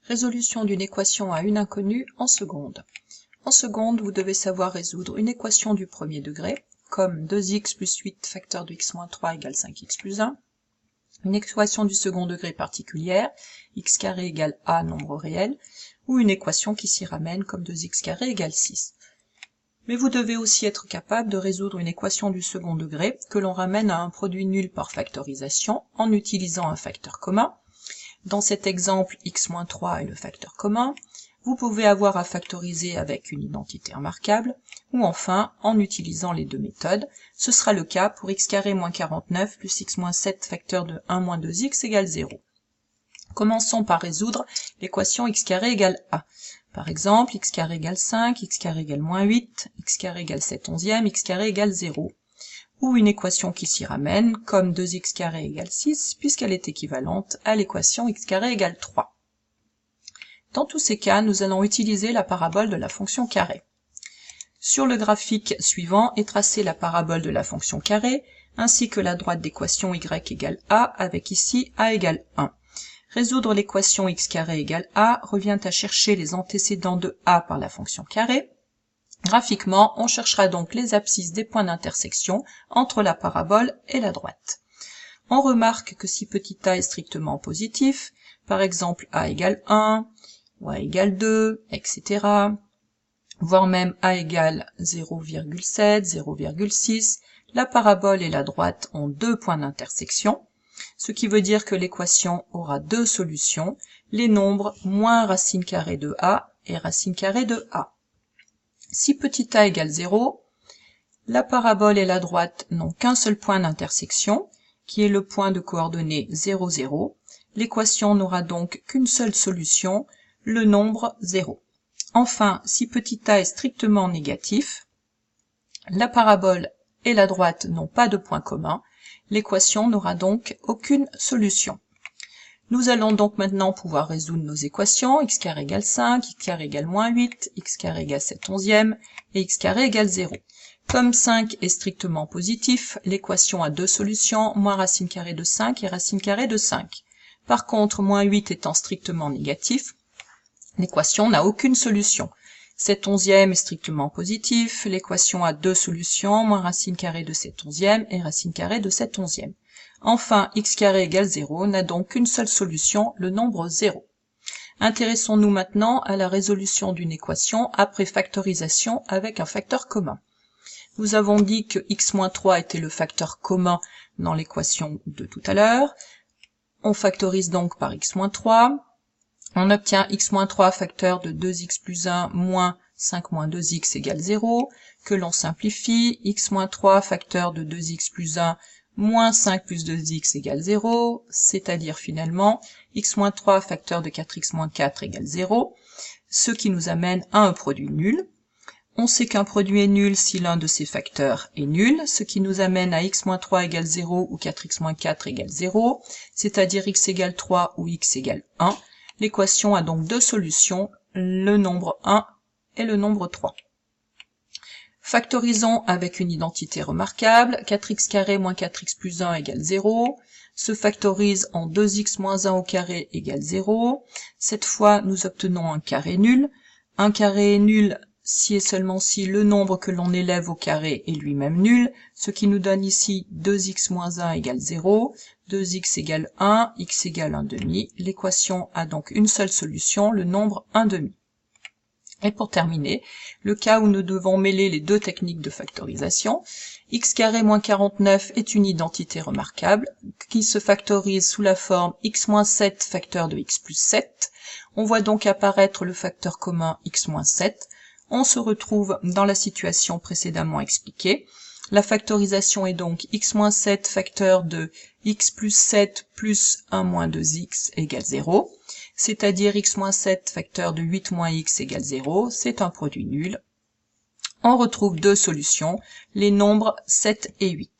Résolution d'une équation à une inconnue en seconde. En seconde, vous devez savoir résoudre une équation du premier degré, comme 2x plus 8 facteur de x moins 3 égale 5x plus 1, une équation du second degré particulière, x carré égale a nombre réel, ou une équation qui s'y ramène comme 2x carré égale 6. Mais vous devez aussi être capable de résoudre une équation du second degré que l'on ramène à un produit nul par factorisation en utilisant un facteur commun. Dans cet exemple, x-3 est le facteur commun. Vous pouvez avoir à factoriser avec une identité remarquable, ou enfin, en utilisant les deux méthodes. Ce sera le cas pour x carré moins 49 plus x moins 7 facteur de 1 moins 2x égale 0. Commençons par résoudre l'équation x carré égale a. Par exemple, x carré égale 5, x carré égale moins 8, x carré égale 7 onzième, x carré égale 0. Ou une équation qui s'y ramène, comme 2x carré égale 6, puisqu'elle est équivalente à l'équation x carré égale 3. Dans tous ces cas, nous allons utiliser la parabole de la fonction carré. Sur le graphique suivant est tracée la parabole de la fonction carré, ainsi que la droite d'équation y égale a, avec ici a égale 1. Résoudre l'équation x carré égale a revient à chercher les antécédents de a par la fonction carré. Graphiquement, on cherchera donc les abscisses des points d'intersection entre la parabole et la droite. On remarque que si petit a est strictement positif, par exemple a égale 1, ou a égale 2, etc., voire même a égale 0,7, 0,6, la parabole et la droite ont deux points d'intersection, ce qui veut dire que l'équation aura deux solutions, les nombres moins racine carrée de a et racine carrée de a. Si petit a égale 0, la parabole et la droite n'ont qu'un seul point d'intersection, qui est le point de coordonnées 0, 0. L'équation n'aura donc qu'une seule solution, le nombre 0. Enfin, si petit a est strictement négatif, la parabole et la droite n'ont pas de point commun, l'équation n'aura donc aucune solution. Nous allons donc maintenant pouvoir résoudre nos équations, x carré égale 5, x carré égale moins 8, x carré égale 7 onzième et x carré égale 0. Comme 5 est strictement positif, l'équation a deux solutions, moins racine carrée de 5 et racine carrée de 5. Par contre, moins 8 étant strictement négatif, l'équation n'a aucune solution. 7 onzième est strictement positif, l'équation a deux solutions, moins racine carrée de 7 onzième et racine carrée de 7 onzième. Enfin, x carré égale 0 n'a donc qu'une seule solution, le nombre 0. Intéressons-nous maintenant à la résolution d'une équation après factorisation avec un facteur commun. Nous avons dit que x-3 était le facteur commun dans l'équation de tout à l'heure. On factorise donc par x-3. On obtient x-3 facteur de 2x plus 1 moins 5 moins 2x égale 0, que l'on simplifie, x-3 facteur de 2x plus 1 moins 5 plus 2x égale 0, c'est-à-dire finalement x-3 facteur de 4x moins 4 égale 0, ce qui nous amène à un produit nul. On sait qu'un produit est nul si l'un de ses facteurs est nul, ce qui nous amène à x-3 égale 0 ou 4x moins 4 égale 0, c'est-à-dire x égale 3 ou x égale 1. L'équation a donc deux solutions, le nombre 1 et le nombre 3. Factorisons avec une identité remarquable, 4x carré moins 4x plus 1 égale 0, se factorise en 2x moins 1 au carré égale 0. Cette fois, nous obtenons un carré nul. Un carré est nul si et seulement si le nombre que l'on élève au carré est lui-même nul, ce qui nous donne ici 2x moins 1 égale 0, 2x égale 1, x égale 1 demi. L'équation a donc une seule solution, le nombre 1 demi. Et pour terminer, le cas où nous devons mêler les deux techniques de factorisation, x carré moins 49 est une identité remarquable qui se factorise sous la forme x moins 7 facteur de x plus 7. On voit donc apparaître le facteur commun x moins 7. On se retrouve dans la situation précédemment expliquée. La factorisation est donc x moins 7 facteur de x plus 7 plus 1 moins 2x égale 0. C'est-à-dire x moins 7 facteur de 8 moins x égale 0, c'est un produit nul. On retrouve deux solutions, les nombres 7 et 8.